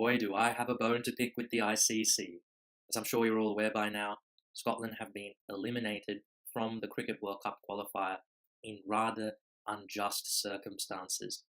Boy, do I have a bone to pick with the ICC. As I'm sure you're all aware by now, Scotland have been eliminated from the Cricket World Cup qualifier in rather unjust circumstances.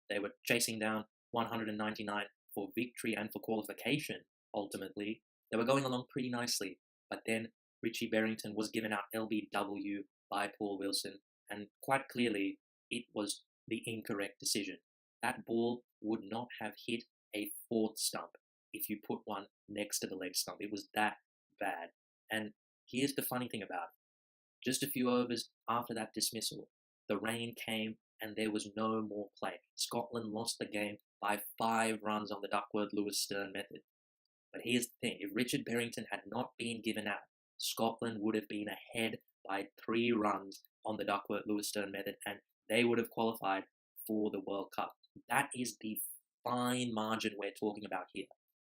They were chasing down 199 for victory and for qualification, ultimately. They were going along pretty nicely, but then Richie Berrington was given out LBW by Paul Wilson, and quite clearly it was the incorrect decision. That ball would not have hit a fourth stump if you put one next to the leg stump. It was that bad. And here's the funny thing about it. Just a few overs after that dismissal, the rain came and there was no more play. Scotland lost the game by 5 runs on the Duckworth-Lewis-Stern method. But here's the thing, if Richard Berrington had not been given out, Scotland would have been ahead by 3 runs on the Duckworth-Lewis-Stern method, and they would have qualified for the World Cup. That is the fine margin we're talking about here.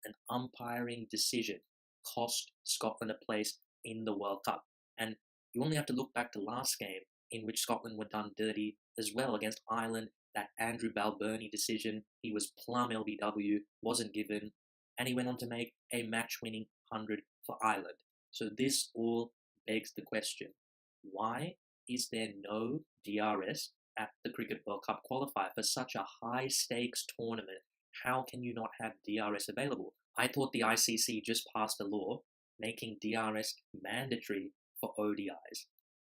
An umpiring decision cost Scotland a place in the World Cup. And you only have to look back to last game in which Scotland were done dirty as well against Ireland. That Andrew Balbirnie decision, he was plumb LBW, wasn't given, and he went on to make a match-winning 100 for Ireland. So this all begs the question, why is there no DRS at the Cricket World Cup qualifier for such a high-stakes tournament? How can you not have DRS available? I thought the ICC just passed a law making DRS mandatory for ODIs.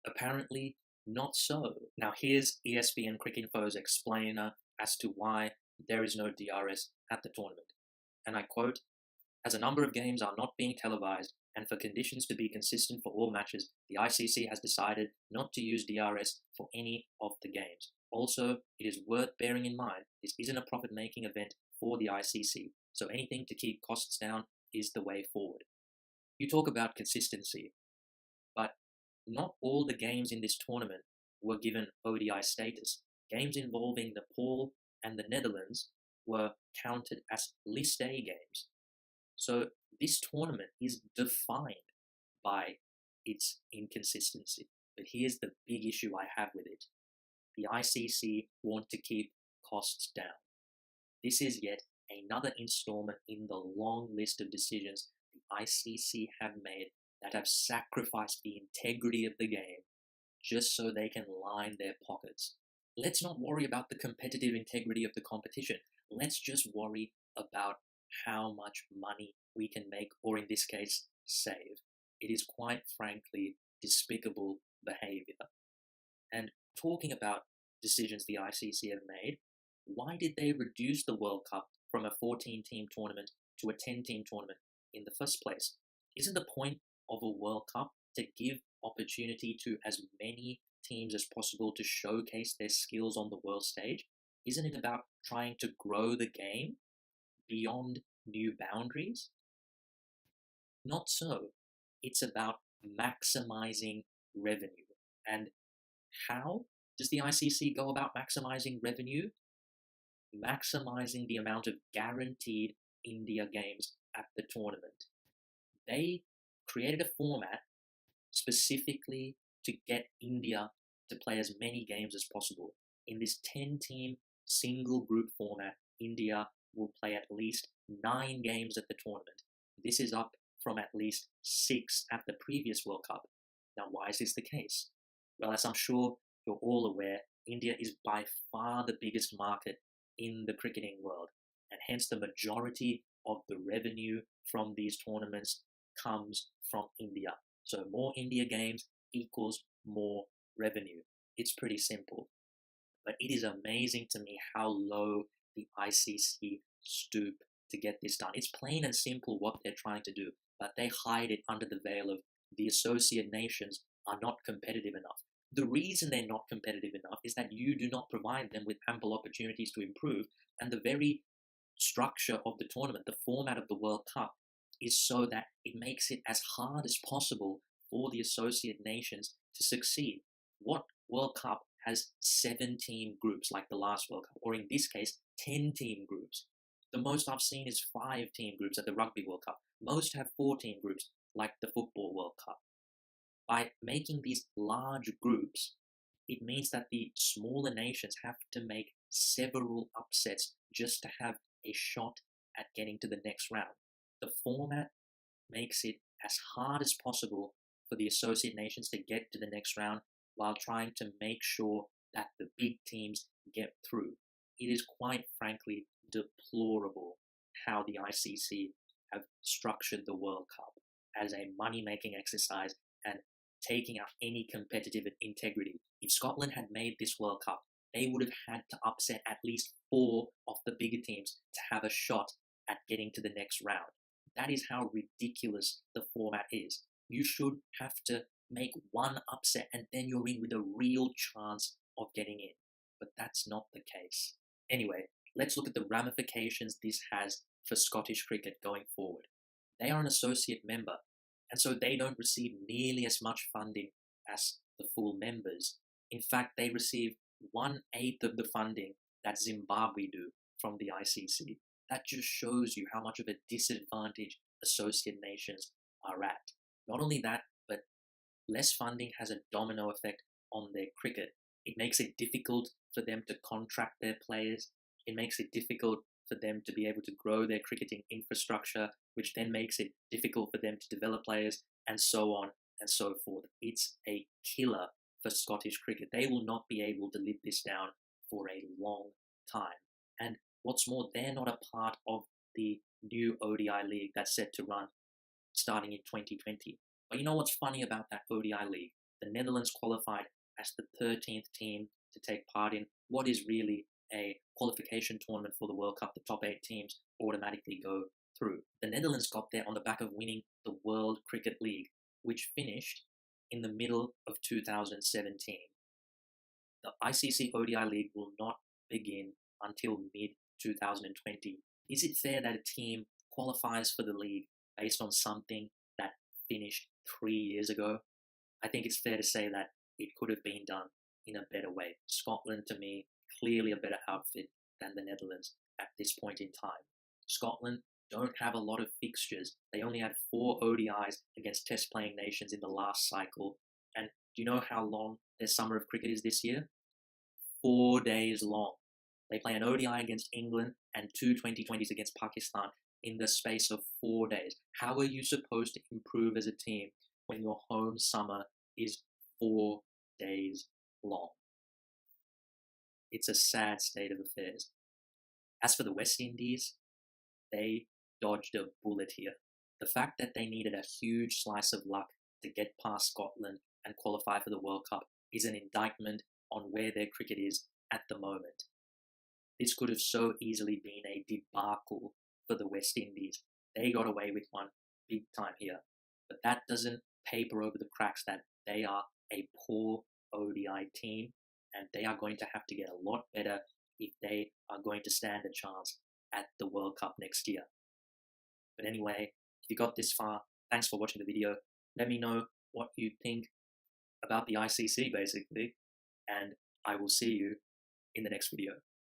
Apparently, not so. Now here's ESPN Cricinfo's explainer as to why there is no DRS at the tournament. And I quote, "As a number of games are not being televised, and for conditions to be consistent for all matches, the ICC has decided not to use DRS for any of the games. Also, it is worth bearing in mind, this isn't a profit-making event for the ICC, so anything to keep costs down is the way forward." You talk about consistency, but not all the games in this tournament were given ODI status. Games involving Nepal and the Netherlands were counted as List A games. So this tournament is defined by its inconsistency. But here's the big issue I have with it. The ICC want to keep costs down. This is yet another installment in the long list of decisions the ICC have made that have sacrificed the integrity of the game just so they can line their pockets. Let's not worry about the competitive integrity of the competition. Let's just worry about how much money we can make, or in this case, save. It is quite frankly despicable behavior. And talking about decisions the ICC have made, why did they reduce the World Cup from a 14-team tournament to a 10-team tournament in the first place? Isn't the point of a World Cup to give opportunity to as many teams as possible to showcase their skills on the world stage? Isn't it about trying to grow the game beyond new boundaries? Not so. It's about maximizing revenue. And how does the ICC go about maximizing revenue? Maximizing the amount of guaranteed India games at the tournament. They created a format specifically to get India to play as many games as possible. In this 10-team single group format, India will play at least 9 games at the tournament. This is up from at least 6 at the previous World Cup. Now, why is this the case? Well, as I'm sure you're all aware, India is by far the biggest market in the cricketing world, and hence the majority of the revenue from these tournaments comes from India. So more India games equals more revenue. It's pretty simple. But it is amazing to me how low the ICC stoop to get this done. It's plain and simple what they're trying to do, but they hide it under the veil of the associate nations are not competitive enough. The reason they're not competitive enough is that you do not provide them with ample opportunities to improve, and the very structure of the tournament, the format of the World Cup, is so that it makes it as hard as possible for the associate nations to succeed. What World Cup has 7-team groups like the last World Cup, or in this case, 10-team groups? The most I've seen is 5-team groups at the Rugby World Cup. Most have 14 groups like the Football World Cup. By making these large groups, it means that the smaller nations have to make several upsets just to have a shot at getting to the next round. The format makes it as hard as possible for the associate nations to get to the next round while trying to make sure that the big teams get through. It is quite frankly deplorable how the ICC have structured the World Cup as a money-making exercise and taking out any competitive integrity. If Scotland had made this World Cup, they would have had to upset at least 4 of the bigger teams to have a shot at getting to the next round. That is how ridiculous the format is. You should have to make one upset and then you're in with a real chance of getting in. But that's not the case. Anyway, let's look at the ramifications this has for Scottish cricket going forward. They are an associate member, and so they don't receive nearly as much funding as the full members. In fact, they receive 1/8 of the funding that Zimbabwe do from the ICC. That just shows you how much of a disadvantage associate nations are at. Not only that, but less funding has a domino effect on their cricket. It makes it difficult for them to contract their players. It makes it difficult for them to be able to grow their cricketing infrastructure, which then makes it difficult for them to develop players, and so on and so forth. It's a killer for Scottish cricket. They will not be able to live this down for a long time. And what's more, they're not a part of the new ODI league that's set to run starting in 2020. But you know what's funny about that ODI league? The Netherlands qualified as the 13th team to take part in what is really a qualification tournament for the World Cup. The top 8 teams automatically go through. The Netherlands got there on the back of winning the World Cricket League, which finished in the middle of 2017. The ICC ODI League will not begin until mid-2020. Is it fair that a team qualifies for the league based on something that finished 3 years ago? I think it's fair to say that it could have been done in a better way. Scotland, to me, clearly a better outfit than the Netherlands at this point in time. Scotland don't have a lot of fixtures. They only had 4 ODIs against test-playing nations in the last cycle. And do you know how long their summer of cricket is this year? 4 days long. They play an ODI against England and 2 2020s against Pakistan in the space of 4 days. How are you supposed to improve as a team when your home summer is 4 days long? It's a sad state of affairs. As for the West Indies, they dodged a bullet here. The fact that they needed a huge slice of luck to get past Scotland and qualify for the World Cup is an indictment on where their cricket is at the moment. This could have so easily been a debacle for the West Indies. They got away with one big time here. But that doesn't paper over the cracks that they are a poor ODI team, and they are going to have to get a lot better if they are going to stand a chance at the World Cup next year. But anyway, if you got this far, thanks for watching the video. Let me know what you think about the ICC, basically, and I will see you in the next video.